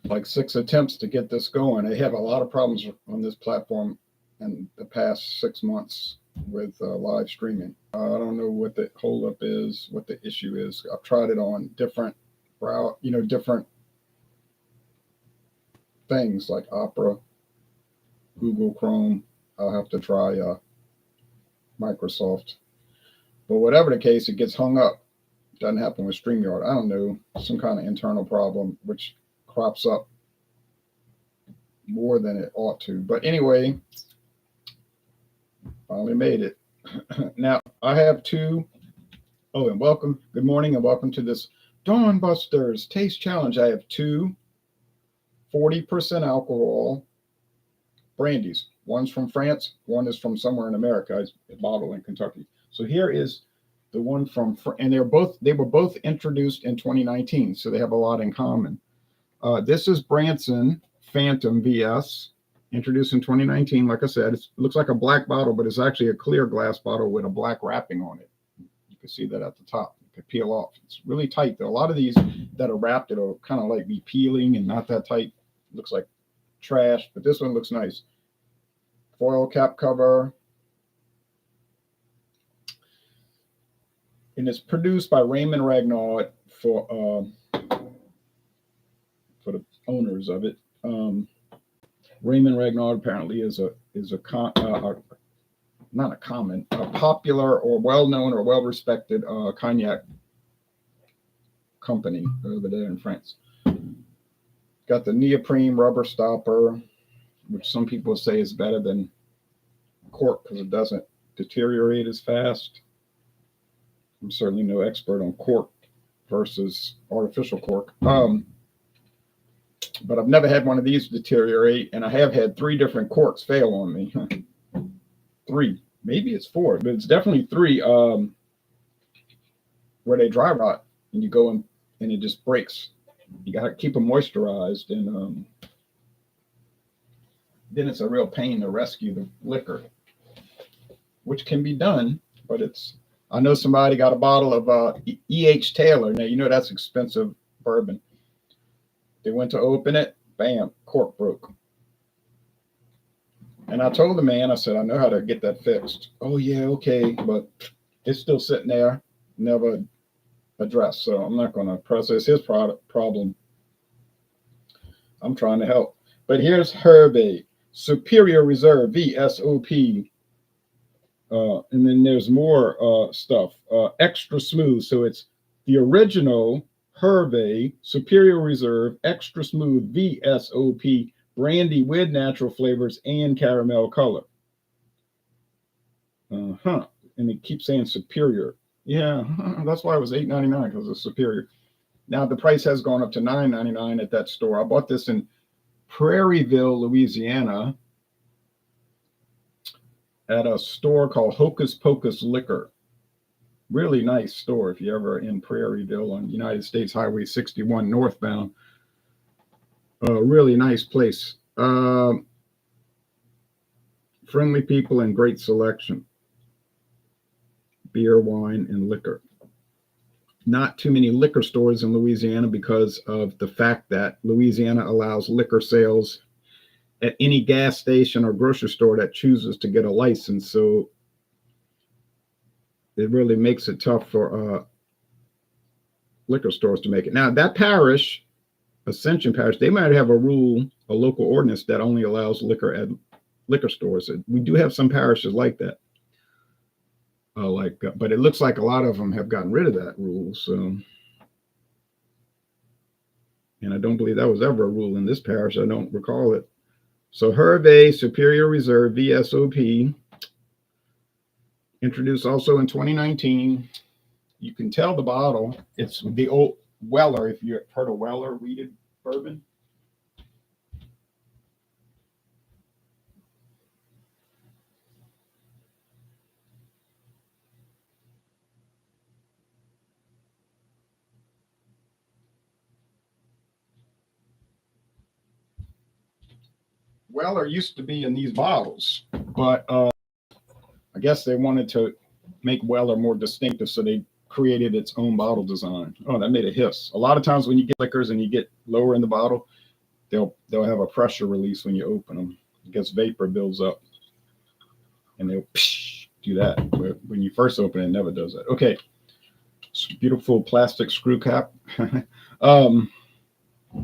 like 6 attempts to get this going. I have a lot of problems on this platform in the past 6 months with live streaming. I don't know what the holdup is, what the issue is. I've tried it on different different things like Opera, Google Chrome. I'll have to try Microsoft. But whatever the case, it gets hung up. Doesn't happen with StreamYard. I don't know, some kind of internal problem which crops up more than it ought to. But anyway, finally made it. Now I have two. Oh, and welcome. Good morning and welcome to this Dawn Busters Taste Challenge. I have two 40% alcohol brandies. One's from France. One is from somewhere in America. It's bottled in Kentucky. So here is the one from, and they were both introduced in 2019, so they have a lot in common. This is Branson Phantom V.S, introduced in 2019. Like I said, it looks like a black bottle, but it's actually a clear glass bottle with a black wrapping on it. You can see that at the top. You can peel off. It's really tight, though. A lot of these that are wrapped, it'll kind of like be peeling and not that tight. Looks like trash, but this one looks nice. Foil cap cover. And it's produced by Raymond Ragnaud for the owners of it. Raymond Ragnaud apparently is a popular or well-known or well-respected cognac company over there in France. Got the neoprene rubber stopper, which some people say is better than cork because it doesn't deteriorate as fast. I'm certainly no expert on cork versus artificial cork. But I've never had one of these deteriorate, and I have had 3 different corks fail on me. 3, maybe it's 4, but it's definitely 3 where they dry rot, and you go in and it just breaks. You got to keep them moisturized, and then it's a real pain to rescue the liquor, which can be done, but I know somebody got a bottle of E.H. Taylor. Now, you know that's expensive bourbon. They went to open it, bam, cork broke. And I told the man, I said, I know how to get that fixed. Oh, yeah, okay, but it's still sitting there, never addressed. So I'm not going to press it. It's his problem. I'm trying to help. But here's Hervé, Superior Reserve, VSOP. And then there's more stuff, extra smooth. So it's the original Hervé Superior Reserve Extra Smooth VSOP brandy with natural flavors and caramel color. And it keeps saying superior. Yeah, that's why it was $8.99, because it's superior. Now the price has gone up to $9.99 at that store. I bought this in Prairieville, Louisiana, at a store called Hocus Pocus Liquor. Really nice store if you're ever in Prairieville on United States Highway 61 northbound. Really nice place. Friendly people and great selection. Beer, wine, and liquor. Not too many liquor stores in Louisiana because of the fact that Louisiana allows liquor sales at any gas station or grocery store that chooses to get a license. So it really makes it tough for liquor stores to make it. Now, that parish, Ascension Parish, they might have a rule, a local ordinance that only allows liquor at liquor stores. We do have some parishes like that. But it looks like a lot of them have gotten rid of that rule. So, and I don't believe that was ever a rule in this parish. I don't recall it. So Hervé Superior Reserve VSOP, introduced also in 2019. You can tell the bottle. It's the old Weller. If you've heard of Weller wheated bourbon. Weller used to be in these bottles, but I guess they wanted to make Weller more distinctive, so they created its own bottle design. Oh, that made a hiss. A lot of times when you get liquors and you get lower in the bottle, they'll have a pressure release when you open them. I guess vapor builds up, and they'll do that. But when you first open it, it never does that. Okay, beautiful plastic screw cap.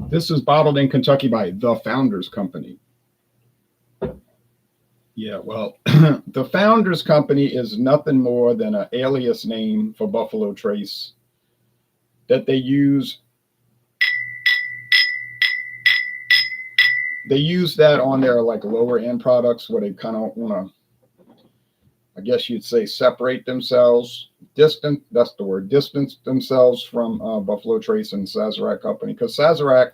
This is bottled in Kentucky by the Founders Company. Yeah, well, the Founders Company is nothing more than an alias name for Buffalo Trace that they use. They use that on their like lower end products where they kind of want to, I guess you'd say, separate themselves, that's the word, distance themselves from Buffalo Trace and Sazerac Company, because Sazerac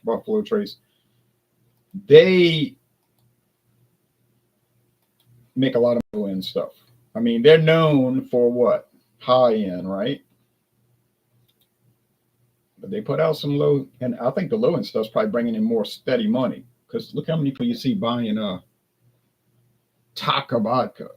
/ Buffalo Trace, they make a lot of low end stuff. I mean, they're known for what? High end, right? But they put out some low, and I think the low end stuff's probably bringing in more steady money, because look how many people you see buying Taka vodka.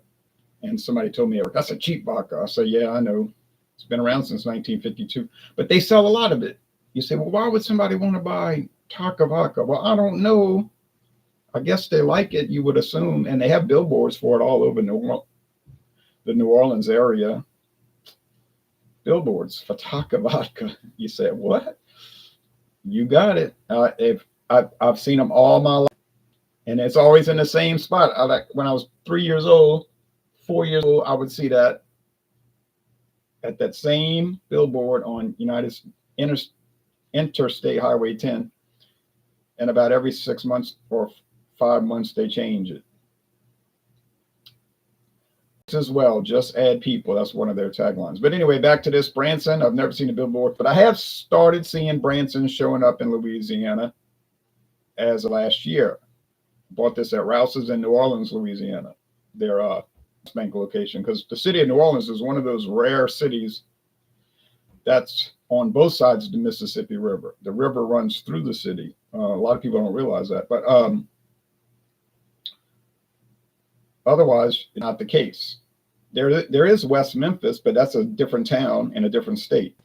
And somebody told me, that's a cheap vodka. I said, yeah, I know. It's been around since 1952. But they sell a lot of it. You say, well, why would somebody want to buy Taka vodka? Well, I don't know. I guess they like it, you would assume. And they have billboards for it all over the New Orleans area. Billboards for Taka vodka. You say, what? You got it. I've seen them all my life. And it's always in the same spot. When I was 3 years old, 4 years old, I would see that at that same billboard on Interstate Highway 10. And about every 6 months or 5 months, they change it. As well, just add people. That's one of their taglines. But anyway, back to this Branson. I've never seen a billboard, but I have started seeing Branson showing up in Louisiana as of last year. Bought this at Rouse's in New Orleans, Louisiana. Their bank location, because the city of New Orleans is one of those rare cities that's on both sides of the Mississippi River. The river runs through the city. A lot of people don't realize that, but otherwise, not the case. There is West Memphis, but that's a different town in a different state.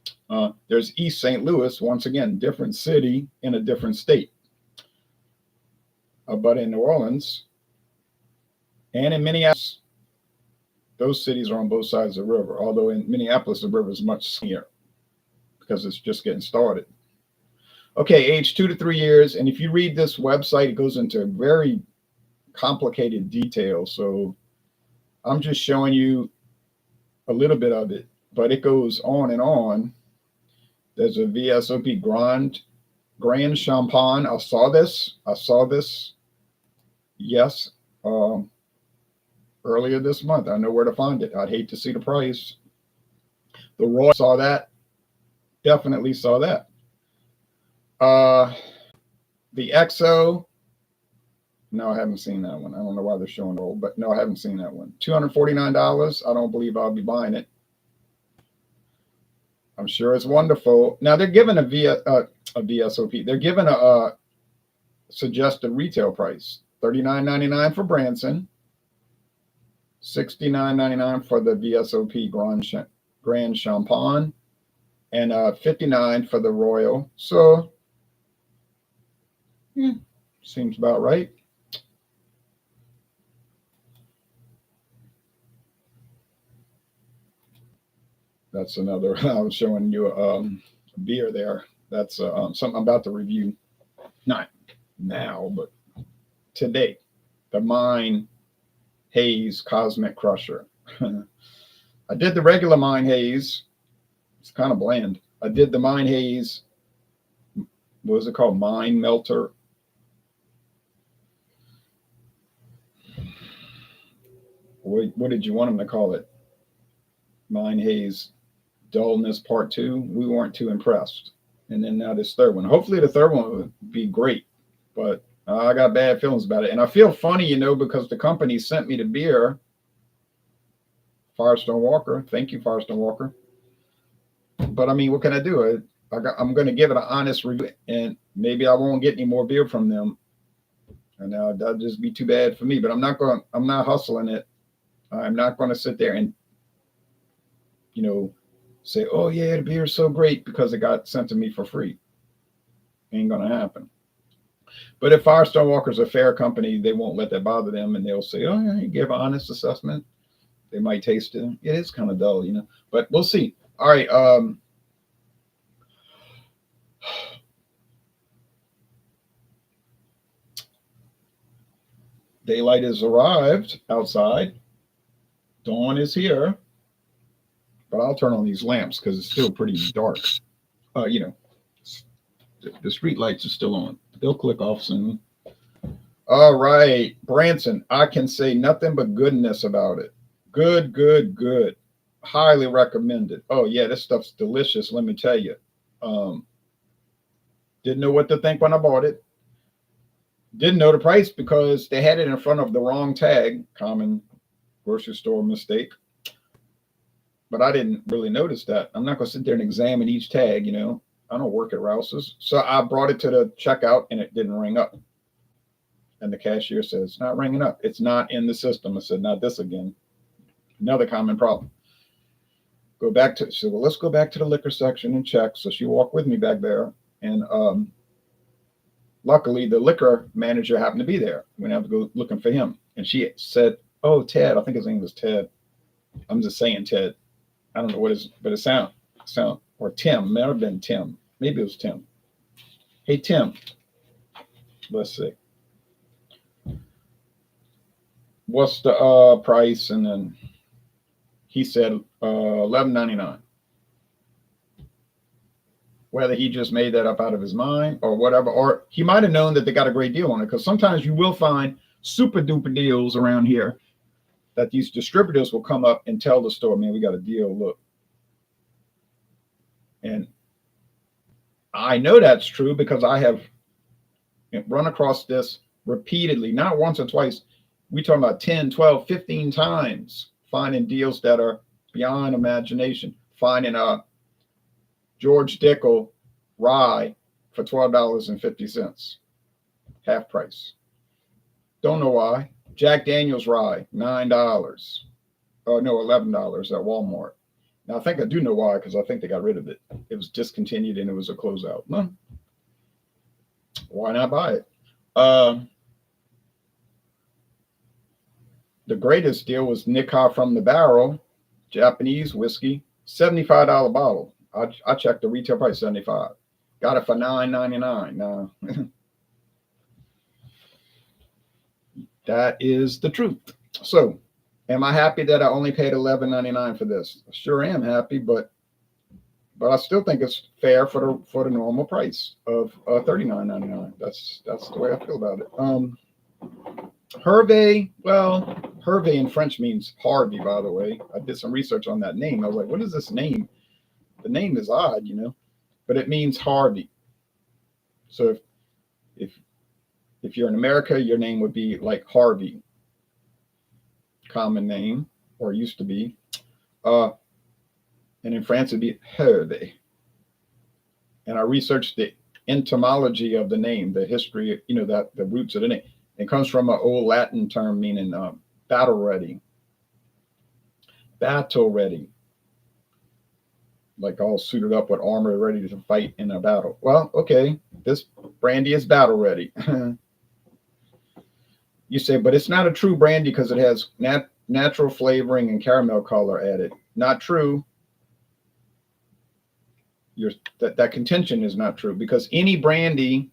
There's East St. Louis, once again, different city in a different state. But in New Orleans and in Minneapolis, those cities are on both sides of the river. Although in Minneapolis, the river is much skinnier because it's just getting started. Okay, age 2 to 3 years. And if you read this website, it goes into very complicated detail. So I'm just showing you a little bit of it, but it goes on and on. There's a VSOP Grand Champagne. I saw this. Yes. Earlier this month. I know where to find it. I'd hate to see the price. The Roy, saw that. Definitely saw that. The XO. No, I haven't seen that one. I don't know why they're showing old, but no, I haven't seen that one. $249. I don't believe I'll be buying it. I'm sure it's wonderful. Now they're giving a VSOP. They're giving a suggested retail price: $39.99 for Branson, $69.99 for the VSOP Grand Champagne, and $59 for the Royal. So, seems about right. That's another. I was showing you a beer there. That's something I'm about to review. Not now, but today. The Mine Haze Cosmic Crusher. I did the regular Mine Haze. It's kind of bland. I did the Mine Haze. What was it called? Mine Melter. What did you want them to call it? Mine Haze Dullness Part 2. We weren't too impressed. And then now this third one. Hopefully the third one would be great. But I got bad feelings about it. And I feel funny, because the company sent me the beer. Firestone Walker. Thank you, Firestone Walker. But I mean, what can I do? I'm going to give it an honest review, and maybe I won't get any more beer from them. And that'll just be too bad for me. But I'm not hustling it. I'm not going to sit there and, say, oh yeah, the beer is so great because it got sent to me for free. Ain't going to happen. But if Firestone Walker's a fair company, they won't let that bother them, and they'll say, "Oh yeah, you give an honest assessment." They might taste it. It is kind of dull, but we'll see. All right. Daylight has arrived outside. Dawn is here. But I'll turn on these lamps because it's still pretty dark. The street lights are still on. They'll click off soon. All right, Branson. I can say nothing but goodness about it. Good, good, good. Highly recommended. Oh yeah, this stuff's delicious. Let me tell you. Didn't know what to think when I bought it. Didn't know the price because they had it in front of the wrong tag. Common grocery store mistake. But I didn't really notice that. I'm not going to sit there and examine each tag. I don't work at Rouse's. So I brought it to the checkout and it didn't ring up. And the cashier says, it's not ringing up. It's not in the system. I said, not this again. Another common problem. Well, let's go back to the liquor section and check. So she walked with me back there. And luckily, the liquor manager happened to be there. We didn't have to go looking for him. And she said, oh, Ted. I think his name was Ted. I'm just saying Ted. I don't know what is, but it sound, or Tim. Might have been Tim. Maybe it was Tim. Hey, Tim. Let's see. What's the price? And then he said $11.99. Whether he just made that up out of his mind or whatever, or he might have known that they got a great deal on it, because sometimes you will find super duper deals around here that these distributors will come up and tell the store, man, we got a deal, look. And I know that's true because I have run across this repeatedly, not once or twice. We talking about 10, 12, 15 times, finding deals that are beyond imagination. Finding a George Dickel rye for $12.50, half price. Don't know why. Jack Daniel's rye, $9. Oh no, $11 at Walmart. Now I think I do know why, because I think they got rid of it. It was discontinued and it was a closeout. No. Why not buy it? The greatest deal was Nikka from the Barrel, Japanese whiskey, $75 bottle. I checked the retail price, $75. Got it for $9.99. Now, that is the truth. So, am I happy that I only paid $11.99 for this? I sure am happy, but I still think it's fair for the normal price of $39.99. That's the way I feel about it. Hervé, well, Hervé in French means Harvey, by the way. I did some research on that name. I was like, what is this name? The name is odd, but it means Harvey. So if you're in America, your name would be like Harvey, common name, or used to be. And in France, it'd be Hervé. And I researched the etymology of the name, the history, that the roots of the name. It comes from an old Latin term meaning battle ready. Battle ready. Like all suited up with armor, ready to fight in a battle. Well, okay, this brandy is battle ready. You say, but it's not a true brandy because it has natural flavoring and caramel color added. Not true. That contention is not true, because any brandy,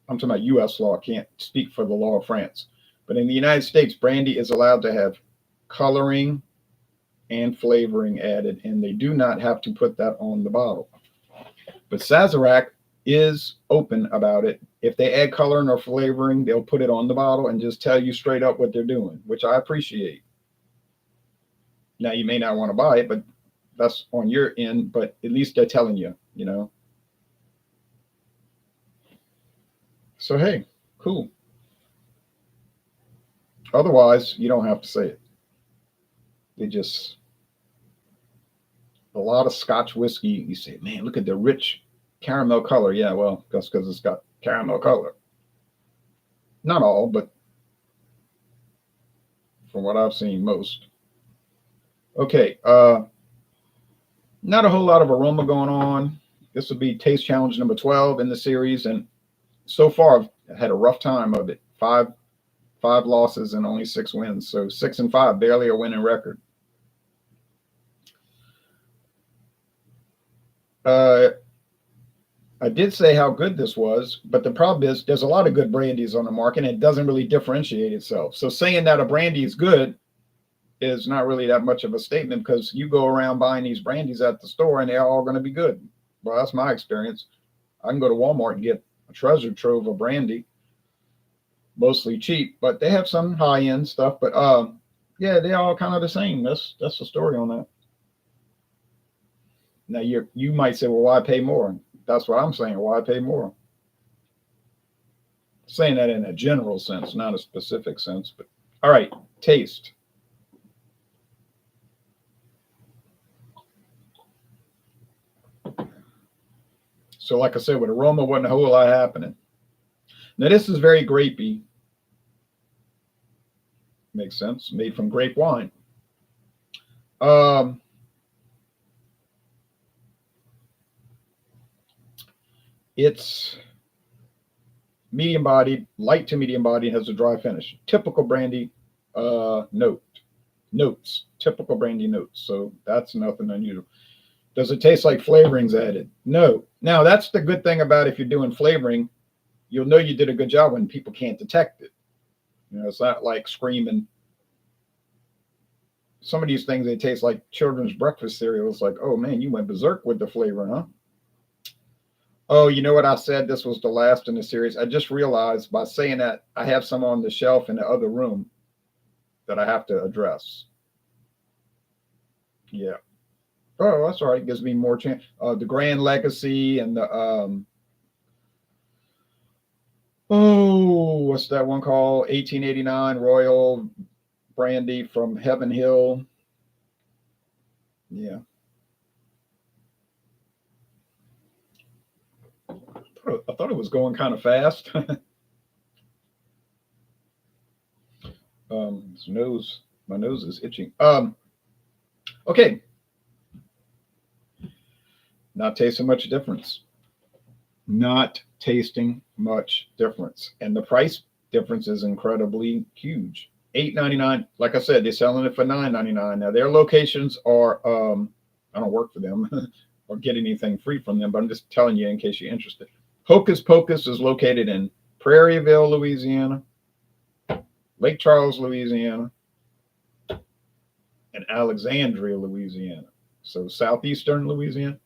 I'm talking about U.S. law, I can't speak for the law of France, but in the United States, brandy is allowed to have coloring and flavoring added, and they do not have to put that on the bottle. But Sazerac is open about it. If they add coloring or flavoring, they'll put it on the bottle and just tell you straight up what they're doing, which I appreciate. Now, you may not want to buy it, but that's on your end, but at least they're telling you, So, hey, cool. Otherwise, you don't have to say it. A lot of Scotch whiskey, you say, man, look at the rich caramel color. Yeah, well, that's because it's got caramel color. Not all, but from what I've seen, most. Okay, not a whole lot of aroma going on. This would be taste challenge number 12 in the series, and so far I've had a rough time of it. Five losses and only 6 wins. So 6-5, barely a winning record. I did say how good this was, but the problem is there's a lot of good brandies on the market and it doesn't really differentiate itself. So saying that a brandy is good is not really that much of a statement, because you go around buying these brandies at the store and they're all going to be good. Well, that's my experience. I can go to Walmart and get a treasure trove of brandy, mostly cheap, but they have some high-end stuff. But yeah, they're all kind of the same. That's the story on that. Now you might say, well, why pay more? That's what I'm saying. Why pay more? Saying that in a general sense, not a specific sense. But all right, taste. So like I said, with aroma, wasn't a whole lot happening. Now this is very grapey. Makes sense. Made from grape wine. It's medium bodied, light to medium bodied, has a dry finish. Typical brandy notes. Typical brandy notes. So that's nothing unusual. Does it taste like flavorings added? No. Now that's the good thing about if you're doing flavoring, you'll know you did a good job when people can't detect it. You know, it's not like screaming. Some of these things, they taste like children's breakfast cereal. It's like, oh man, you went berserk with the flavor, huh? Oh, you know what I said? This was the last in the series. I just realized by saying that I have some on the shelf in the other room that I have to address. Yeah. Oh, that's all right. Gives me more chance. The Grand Legacy and the what's that one called? 1889 Royal Brandy from Heaven Hill. Yeah. I thought it was going kind of fast. My nose is itching. Okay. Not tasting much difference. Not tasting much difference. And the price difference is incredibly huge. $8.99. Like I said, they're selling it for $9.99. Now their locations are I don't work for them or get anything free from them, but I'm just telling you in case you're interested. Hocus Pocus is located in Prairieville, Louisiana, Lake Charles, Louisiana, and Alexandria, Louisiana. So southeastern Louisiana,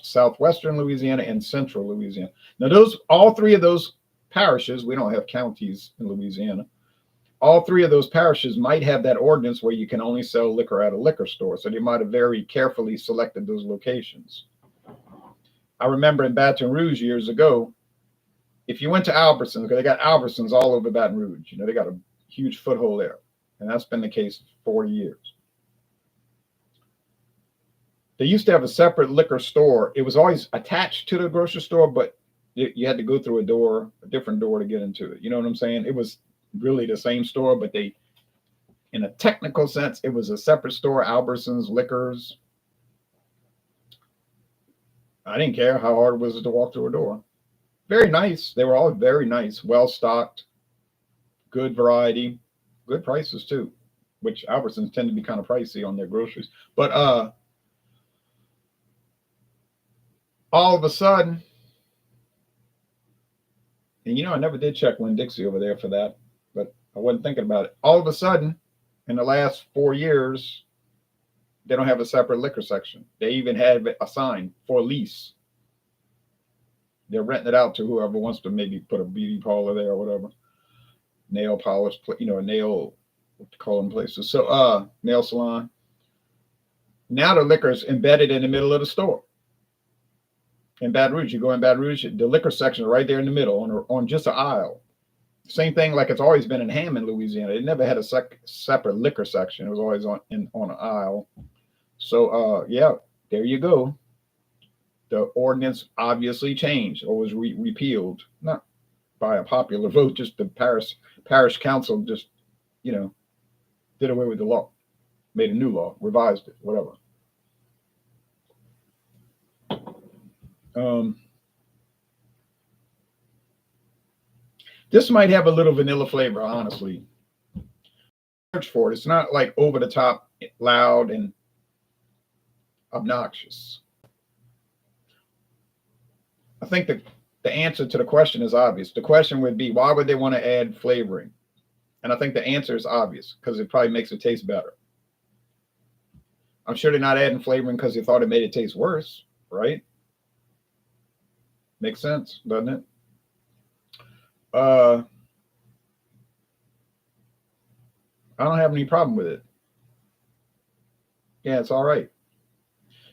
southwestern Louisiana, and central Louisiana. Now all three of those parishes, we don't have counties in Louisiana. All three of those parishes might have that ordinance where you can only sell liquor at a liquor store. So they might have very carefully selected those locations. I remember in Baton Rouge years ago, if you went to Albertsons, because they got Albertsons all over Baton Rouge, you know, they got a huge foothold there. And that's been the case for 40 years. They used to have a separate liquor store. It was always attached to the grocery store, but you had to go through a different door to get into it. You know what I'm saying? It was really the same store, but in a technical sense, it was a separate store, Albertsons Liquors. I didn't care how hard it was to walk through a door. Very nice. They were all very nice, well stocked, good variety, good prices too, which Albertsons tend to be kind of pricey on their groceries. But all of a sudden, and you know, I never did check Winn-Dixie over there for that, but I wasn't thinking about it. All of a sudden, in the last 4 years, they don't have a separate liquor section. They even have a sign for lease. They're renting it out to whoever wants to maybe put a beauty parlor there or whatever. Nail polish, you know, nail, what to call them places. So, nail salon. Now the liquor is embedded in the middle of the store. In Baton Rouge, you go in Baton Rouge, the liquor section is right there in the middle on just an aisle. Same thing like it's always been in Hammond, Louisiana. It never had a separate liquor section. It was always on an aisle. So, yeah, there you go. The ordinance obviously changed or was repealed, not by a popular vote, just the parish council just, you know, did away with the law, made a new law, revised it, whatever. This might have a little vanilla flavor, honestly. Search for it. It's not like over the top, loud, and obnoxious. I think the answer to the question is obvious. The question would be, why would they want to add flavoring? And I think the answer is obvious, because it probably makes it taste better. I'm sure they're not adding flavoring because they thought it made it taste worse, right? Makes sense, doesn't it? I don't have any problem with it. Yeah, it's all right.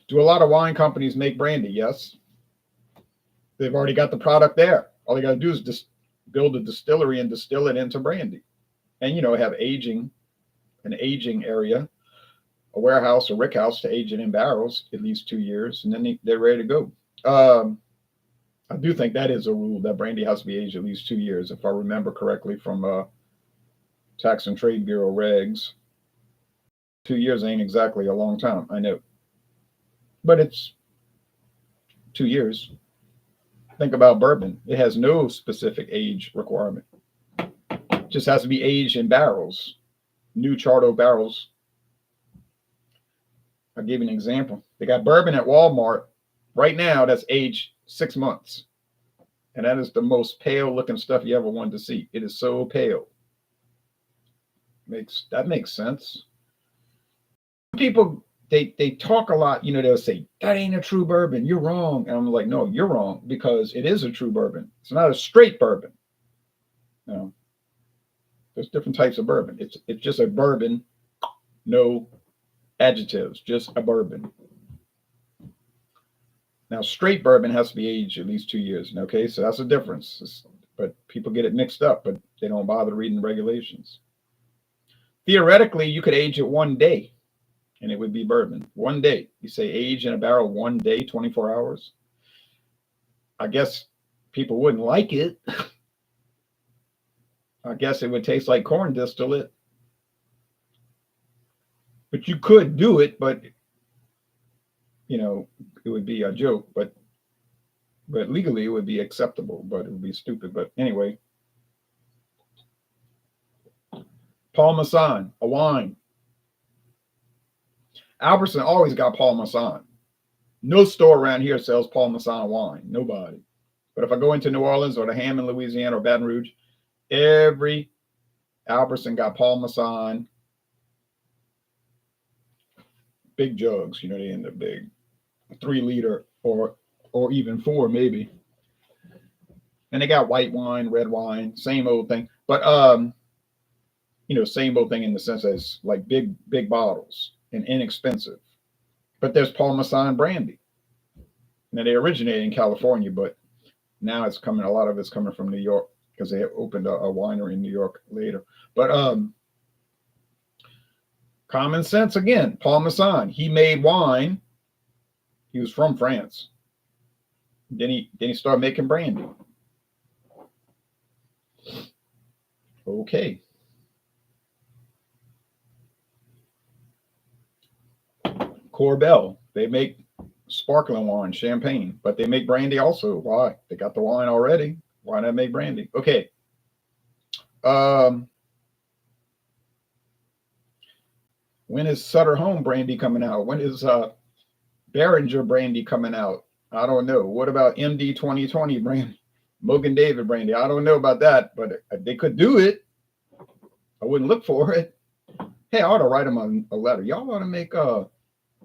Do a lot of wine companies make brandy? Yes. They've already got the product there. All they got to do is just build a distillery and distill it into brandy. And, you know, have an aging area, a warehouse, a rick house to age it in barrels at least 2 years, and then they're ready to go. I do think that is a rule, that brandy has to be aged at least 2 years, if I remember correctly from Tax and Trade Bureau regs. 2 years ain't exactly a long time, I know, but it's 2 years. Think about bourbon. It has no specific age requirement. It just has to be aged in barrels, new charred barrels. I'll give you an example. They got bourbon at Walmart right now that's aged 6 months. And that is the most pale looking stuff you ever wanted to see. It is so pale. That makes sense. People, they talk a lot, you know, they'll say, that ain't a true bourbon, you're wrong. And I'm like, no, you're wrong, because it is a true bourbon. It's not a straight bourbon. You know, there's different types of bourbon. It's just a bourbon, no adjectives, just a bourbon. Now, straight bourbon has to be aged at least 2 years. Okay, so that's the difference. But people get it mixed up, but they don't bother reading the regulations. Theoretically, you could age it 1 day, and it would be bourbon. 1 day. You say age in a barrel 1 day, 24 hours. I guess people wouldn't like it. I guess it would taste like corn distillate. But you could do it, but, you know, it would be a joke. But legally, it would be acceptable, but it would be stupid. But anyway. Parmesan, a wine. Albertson always got Parmesan. No store around here sells Parmesan wine. Nobody. But if I go into New Orleans or the Hammond, Louisiana, or Baton Rouge, every Albertson got Parmesan. Big jugs, you know, they in the big 3 liter or even 4 maybe. And they got white wine, red wine, same old thing. But you know, same old thing in the sense as like big bottles and inexpensive. But there's Parmesan brandy. Now they originated in California, but now it's coming. A lot of it's coming from New York because they opened a winery in New York later. But common sense again. Parmesan. He made wine. He was from France. Then he started making brandy. Okay. Corbel. They make sparkling wine, champagne, but they make brandy also. Why? They got the wine already. Why not make brandy? Okay. When is Sutter Home brandy coming out? When is Behringer brandy coming out? I don't know. What about MD 2020 brandy? Mogan David brandy? I don't know about that, but they could do it. I wouldn't look for it. Hey, I ought to write them a letter. Y'all ought to make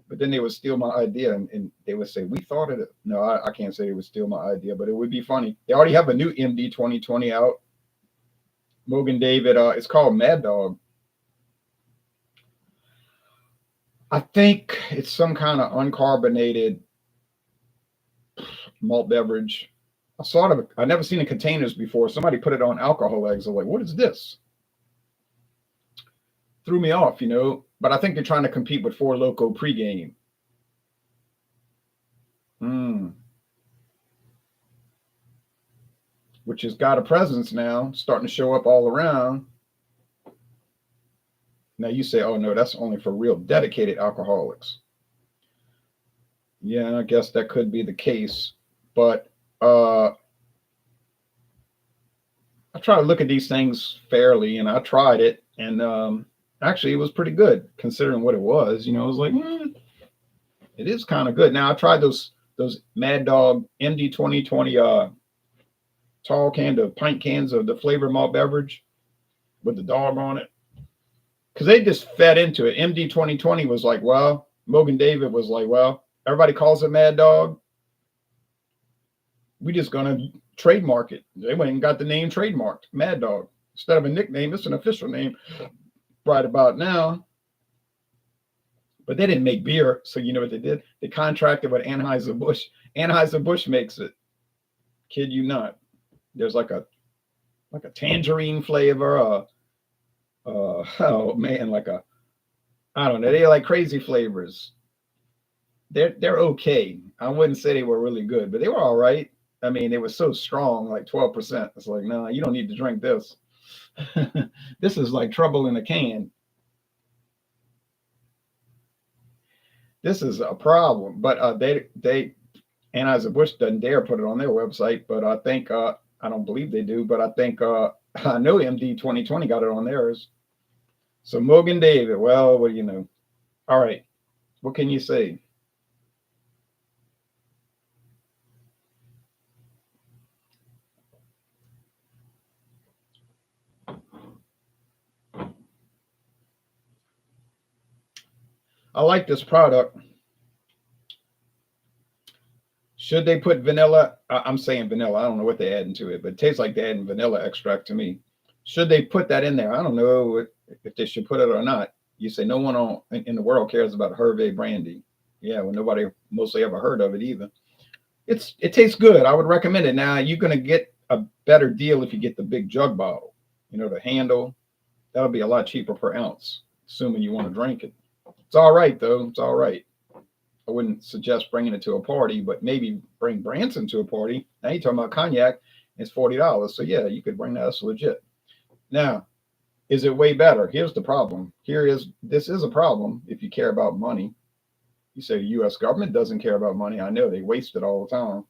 but then they would steal my idea and they would say, we thought of it. No, I can't say they would steal my idea, but it would be funny. They already have a new MD 2020 out. Mogan David, it's called Mad Dog. I think it's some kind of uncarbonated malt beverage. I never seen the containers before. Somebody put it on alcohol eggs. I'm like, what is this? Threw me off, you know. But I think they're trying to compete with Four Loko pregame. Which has got a presence now, starting to show up all around. Now you say, oh no, that's only for real dedicated alcoholics. Yeah, I guess that could be the case. But I try to look at these things fairly, and I tried it, and actually it was pretty good considering what it was. It was like, it is kind of good. Now I tried those Mad Dog MD 2020 tall can, the pint cans of the flavored malt beverage with the dog on it, because they just fed into it. MD 2020 was like, well, Mogan David was like, well, everybody calls it Mad Dog. We just gonna trademark it. They went and got the name trademarked, Mad Dog. Instead of a nickname, it's an official name right about now. But they didn't make beer, so you know what they did? They contracted with Anheuser-Busch. Anheuser-Busch makes it. Kid you not. There's like a tangerine flavor, oh man, I don't know. They're like crazy flavors. They're okay. I wouldn't say they were really good, but they were all right. I mean, they were so strong, like 12%. It's like, no, you don't need to drink this. This is like trouble in a can. This is a problem. But they Anheuser-Busch doesn't dare put it on their website. But I think I don't believe they do. But I think I know MD 2020 got it on theirs. So Mogan David, well, what do you know? All right, what can you say? I like this product. Should they put vanilla? I'm saying vanilla. I don't know what they're adding to it, but it tastes like they're adding vanilla extract to me. Should they put that in there? I don't know if they should put it or not. You say no one in the world cares about Hervé brandy. Yeah, well, nobody mostly ever heard of it either. It tastes good. I would recommend it. Now you're gonna get a better deal if you get the big jug bottle. The handle. That'll be a lot cheaper per ounce, assuming you want to drink it. It's all right though. It's all right. I wouldn't suggest bringing it to a party, but maybe bring Branson to a party. Now you're talking about cognac. It's $40. So yeah, you could bring that. That's legit. Now, is it way better? Here's the problem. This is a problem if you care about money. You say the U.S. government doesn't care about money. I know they waste it all the time.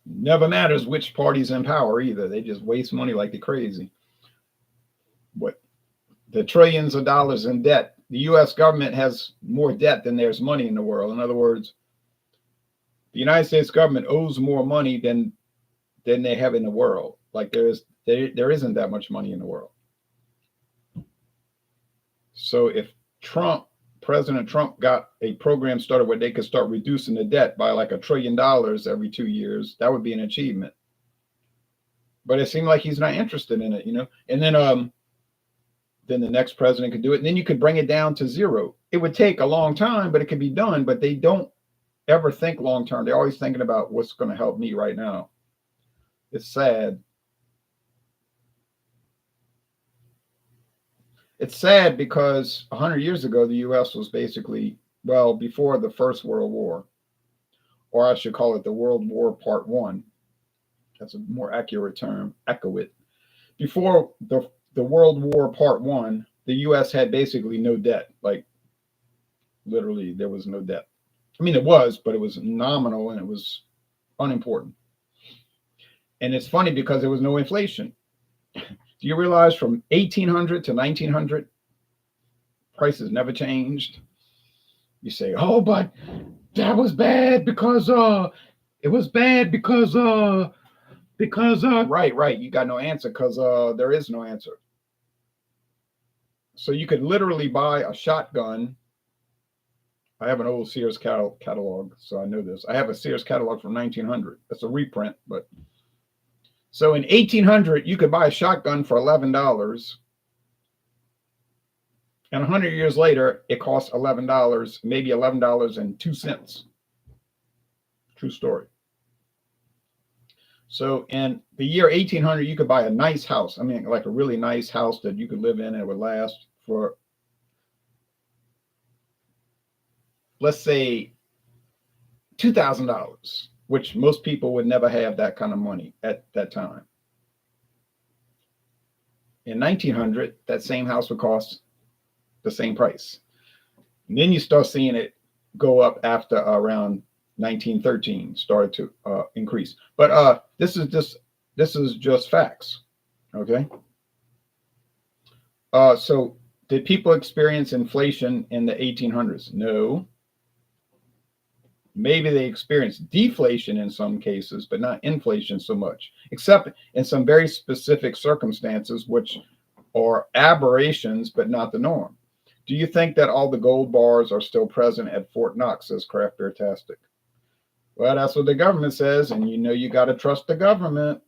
Never matters which party's in power either. They just waste money like they're crazy. What? The trillions of dollars in debt. The U.S. government has more debt than there's money in the world. In other words, the United States government owes more money than they have in the world. Like there isn't that much money in the world. So if President Trump got a program started where they could start reducing the debt by like $1 trillion every 2 years, that would be an achievement. But it seemed like he's not interested in it, And then the next president could do it. And then you could bring it down to zero. It would take a long time, but it could be done. But they don't ever think long term. They're always thinking about what's going to help me right now. It's sad. It's sad because 100 years ago, the U.S. was basically, well, before the First World War, or I should call it the World War Part One. That's a more accurate term, accurate. Before the World War Part One, the U.S. had basically no debt. Like literally, there was no debt. I mean, it was, but it was nominal and it was unimportant. And it's funny because there was no inflation. Do you realize from 1800 to 1900, prices never changed? You say, oh, but that was bad because it was bad because right. You got no answer because there is no answer. So you could literally buy a shotgun. I have an old Sears catalog, so I know this. I have a Sears catalog from 1900. That's a reprint, but so in 1800 you could buy a shotgun for $11, and 100 years later it costs $11, maybe $11.02. True story. So in the year 1800 you could buy a nice house. I mean, like a really nice house that you could live in and it would last for, let's say, $2,000, which most people would never have that kind of money at that time. In 1900, that same house would cost the same price. And then you start seeing it go up after around 1913 started to increase. But this is just facts. Okay. So did people experience inflation in the 1800s? No. Maybe they experienced deflation in some cases, but not inflation so much, except in some very specific circumstances, which are aberrations, but not the norm. Do you think that all the gold bars are still present at Fort Knox, says Craft Beer Tastic? Well, that's what the government says, and you know you got to trust the government.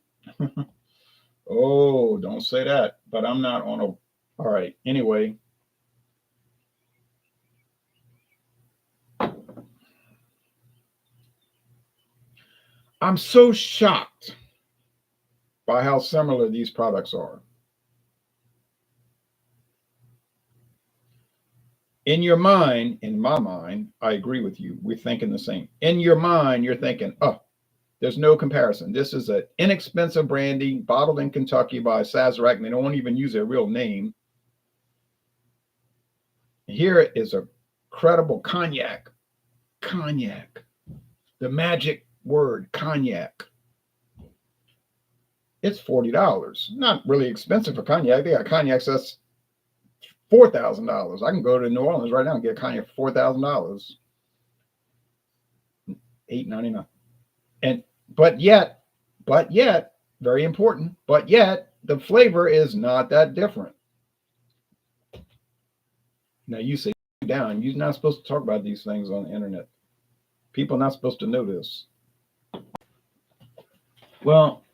Oh, don't say that. But I'm not on a. All right. Anyway. I'm so shocked by how similar these products are. In your mind, in my mind, I agree with you. We're thinking the same. In your mind, you're thinking, oh, there's no comparison. This is an inexpensive brandy bottled in Kentucky by Sazerac. They don't even use their real name. Here is a credible cognac. Cognac. The magic word, cognac. It's $40. Not really expensive for cognac. They got cognacs that's $4,000. I can go to New Orleans right now and get a cognac for $4,000. $8.99. And but yet, very important, but yet the flavor is not that different. Now you say down, you're not supposed to talk about these things on the internet. People are not supposed to know this. Well,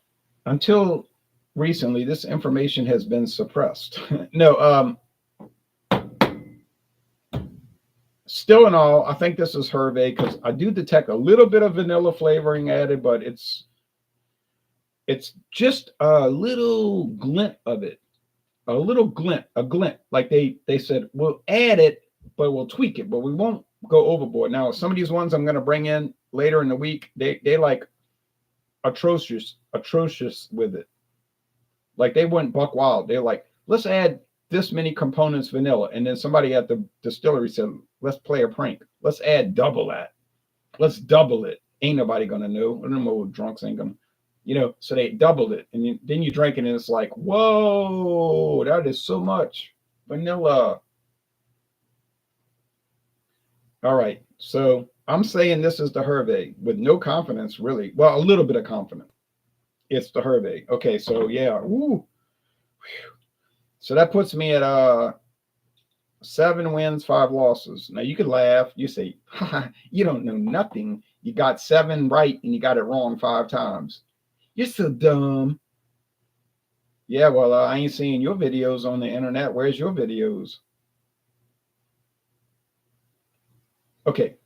until recently, this information has been suppressed. No, still in all, I think this is Hervé because I do detect a little bit of vanilla flavoring added, but it's just a little glint of it. A little glint, a glint. Like they said, we'll add it, but we'll tweak it, but we won't go overboard. Now, some of these ones I'm going to bring in later in the week, they like atrocious with it. Like they went buck wild. They're like, let's add this many components vanilla. And then somebody at the distillery said, let's play a prank. Let's add double that. Let's double it. Ain't nobody going to know. Them old drunks ain't going to, so they doubled it. And then you drink it and it's like, whoa, that is so much vanilla. All right. So I'm saying this is the Hervé with no confidence, really. Well, a little bit of confidence. It's the Hervé. Okay. So yeah. Woo. So that puts me at 7 wins, 5 losses. Now you could laugh. You say, you don't know nothing. You got 7 right and you got it wrong 5 times. You're so dumb. Yeah, well, I ain't seeing your videos on the internet. Where's your videos? Okay.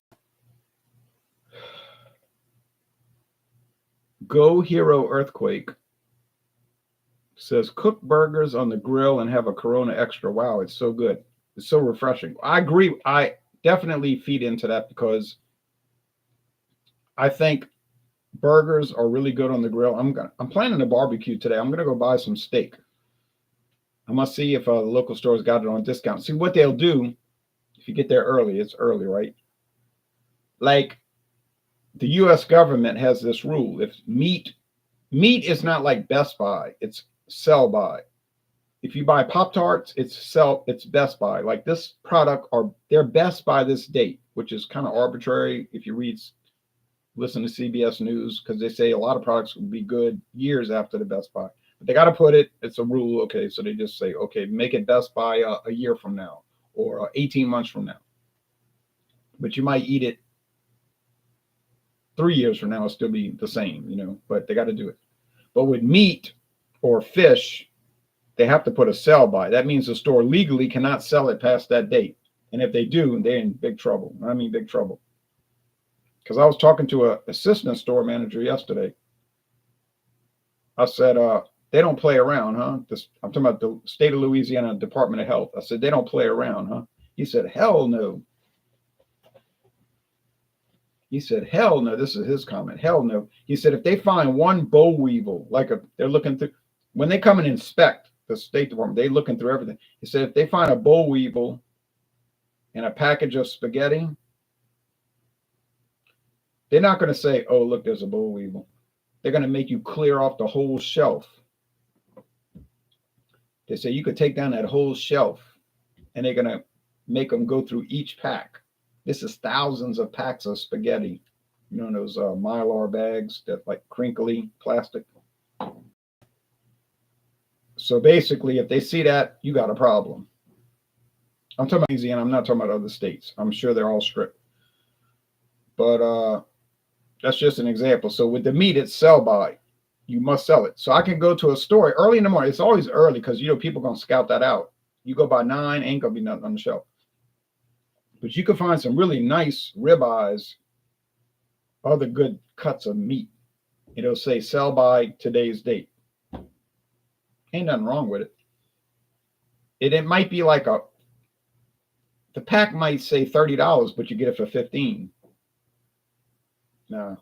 Go Hero Earthquake says cook burgers on the grill and have a Corona Extra. Wow, it's so good. It's so refreshing. I agree. I definitely feed into that because I think burgers are really good on the grill. I'm planning a barbecue today. I'm gonna go buy some steak. I must see if the local stores got it on discount. See what they'll do if you get there early. It's early, right? Like the U.S. government has this rule: if meat is not like Best Buy, it's sell by. If you buy Pop-Tarts, it's Best Buy. Like this product they're Best Buy this date, which is kind of arbitrary if you listen to CBS News, because they say a lot of products will be good years after the Best Buy. But they got to put it, it's a rule, okay, so they just say, okay, make it Best Buy a year from now or 18 months from now. But you might eat it 3 years from now, it'll still be the same, but they got to do it. But with meat or fish, they have to put a sell by. That means the store legally cannot sell it past that date. And if they do, they're in big trouble. I mean, big trouble. Because I was talking to an assistant store manager yesterday. I said, they don't play around, huh? I'm talking about the state of Louisiana Department of Health. I said, they don't play around, huh? He said, hell no. He said, hell no. This is his comment. Hell no. He said, if they find one boll weevil, they're looking through, when they come and inspect the State Department, they're looking through everything. He said, if they find a boll weevil in a package of spaghetti, They're not going to say, oh, look, there's a boll weevil. They're going to make you clear off the whole shelf. They say you could take down that whole shelf, and they're going to make them go through each pack. This is thousands of packs of spaghetti. You know, those Mylar bags that like crinkly plastic. So basically, if they see that, you got a problem. I'm talking about Louisiana. I'm not talking about other states. I'm sure they're all strict. But that's just an example. So with the meat, it's sell by. You must sell it. So I can go to a store early in the morning. It's always early because, you know, people are going to scout that out. You go by 9, ain't going to be nothing on the shelf. But you can find some really nice ribeyes, other good cuts of meat. It'll say sell by today's date. Ain't nothing wrong with it. It might be like the pack might say $30, but you get it for $15. No.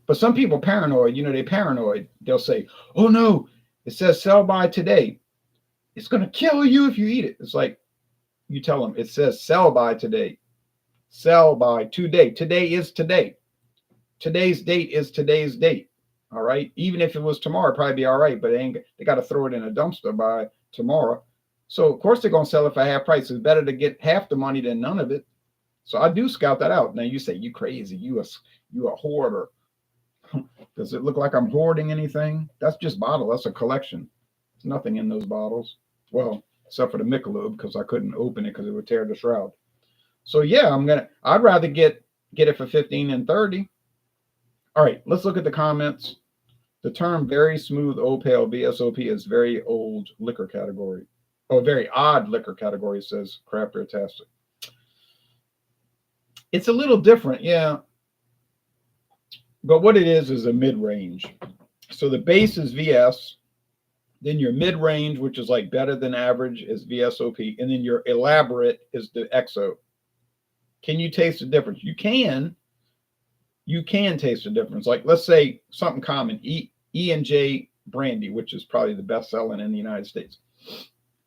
But some people paranoid, you know, they're paranoid. They'll say, oh no, it says sell by today. It's going to kill you if you eat it. It's like, you tell them, it says sell by today. Sell by today. Today is today. Today's date is today's date. All right. Even if it was tomorrow, it'd probably be all right, but they got to throw it in a dumpster by tomorrow. So of course they're going to sell it for half price. It's better to get half the money than none of it. So I do scout that out. Now you say, you crazy. You a hoarder. Does it look like I'm hoarding anything? That's just bottle. That's a collection. There's nothing in those bottles. Well, except for the Michelob, because I couldn't open it because it would tear the shroud. So yeah, I'd rather get it for 15 and 30. All right, let's look at the comments. The term very smooth old pale VSOP is very old liquor category. Oh, very odd liquor category, says Crafter-tastic. It's a little different, yeah. But what it is a mid-range. So the base is VS. Then your mid-range, which is like better than average, is VSOP. And then your elaborate is the XO. Can you taste the difference? You can. You can taste the difference. Like, let's say something common, E&J brandy, which is probably the best selling in the United States.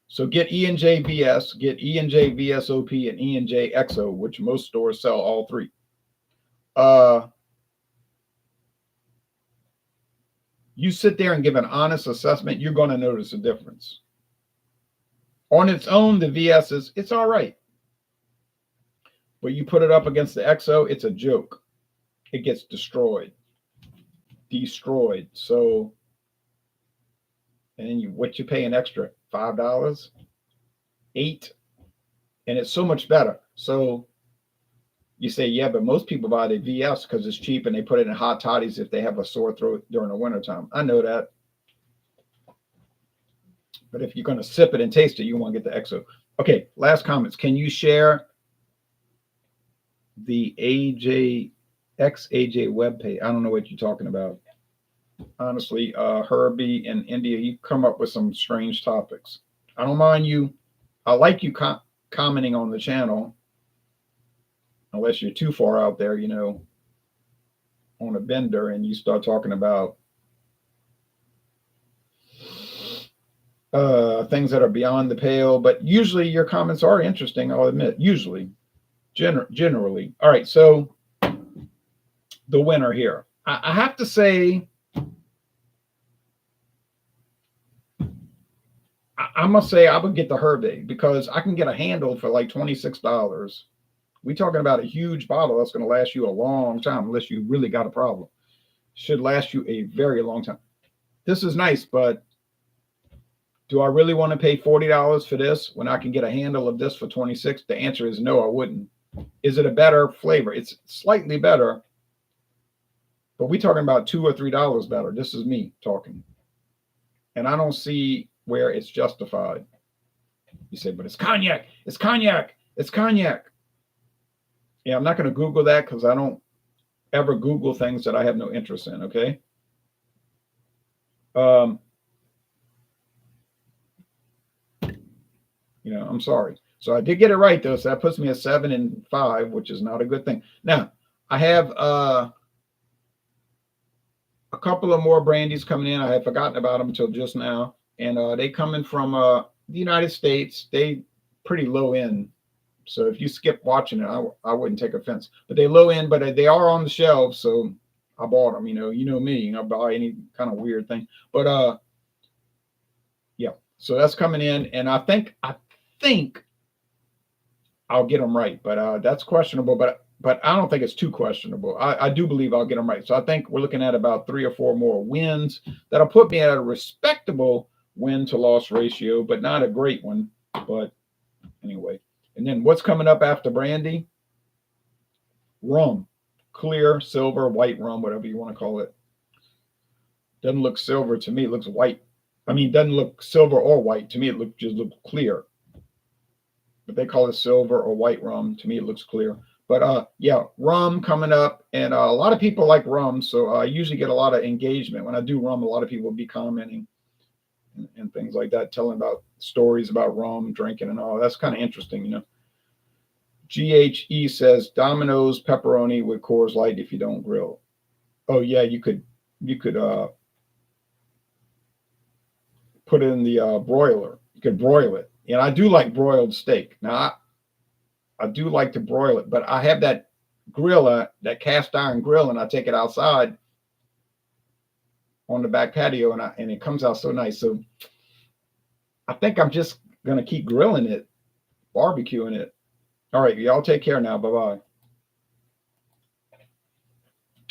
So get E&J VS, get E&J VSOP, and E&J XO, which most stores sell all three. You sit there and give an honest assessment, you're going to notice a difference. On its own, the VS it's all right. But you put it up against the XO, it's a joke. It gets destroyed. So, and then what you pay an extra? $5, $8, and it's so much better. So you say, yeah, but most people buy the VS because it's cheap and they put it in hot toddies if they have a sore throat during the wintertime. I know that. But if you're going to sip it and taste it, you want to get the XO. Okay, last comments. Can you share the XAJ webpage? I don't know what you're talking about. Honestly, Herbie in India, you come up with some strange topics. I don't mind you. I like you commenting on the channel. Unless you're too far out there, you know, on a bender and you start talking about things that are beyond the pale. But usually your comments are interesting, I'll admit. Usually, generally. All right, so the winner here. I have to say, I must say I would get the Hervé because I can get a handle for like $26. We're talking about a huge bottle that's going to last you a long time unless you really got a problem. Should last you a very long time. This is nice, but do I really want to pay $40 for this when I can get a handle of this for $26? The answer is no, I wouldn't. Is it a better flavor? It's slightly better, but we're talking about $2 or $3 better. This is me talking. And I don't see where it's justified. You say, but it's cognac. It's cognac. It's cognac. Yeah, I'm not going to Google that because I don't ever Google things that I have no interest in, okay? You know, I'm sorry. So I did get it right, though. So that puts me at 7 and 5, which is not a good thing. Now, I have a couple of more brandies coming in. I had forgotten about them until just now. And they coming from the United States. They pretty low end. So if you skip watching it, I wouldn't take offense. But they low end, but they are on the shelves, so I bought them. You know me, I buy any kind of weird thing. But yeah. So that's coming in, and I think I'll get them right, but that's questionable. But I don't think it's too questionable. I do believe I'll get them right. So I think we're looking at about 3 or 4 more wins. That'll put me at a respectable win to loss ratio, but not a great one. But anyway, and then what's coming up after brandy? Rum, clear, silver, white rum, whatever you want to call it. Doesn't look silver to me. It looks white. I mean, doesn't look silver or white to me. It just looks clear. But they call it silver or white rum. To me, it looks clear. But yeah, rum coming up, and a lot of people like rum, so I usually get a lot of engagement when I do rum. A lot of people will be commenting and things like that, telling about stories about rum drinking and all. That's kind of interesting, you know. GHE says Domino's pepperoni with Coors Light if you don't grill. Oh yeah, you could put it in the broiler. You could broil it, and I do like broiled steak. Now I do like to broil it, but I have that grill, that cast iron grill, and I take it outside on the back patio, and it comes out so nice. So I think I'm just gonna keep grilling it, barbecuing it. All right, y'all take care now. Bye bye.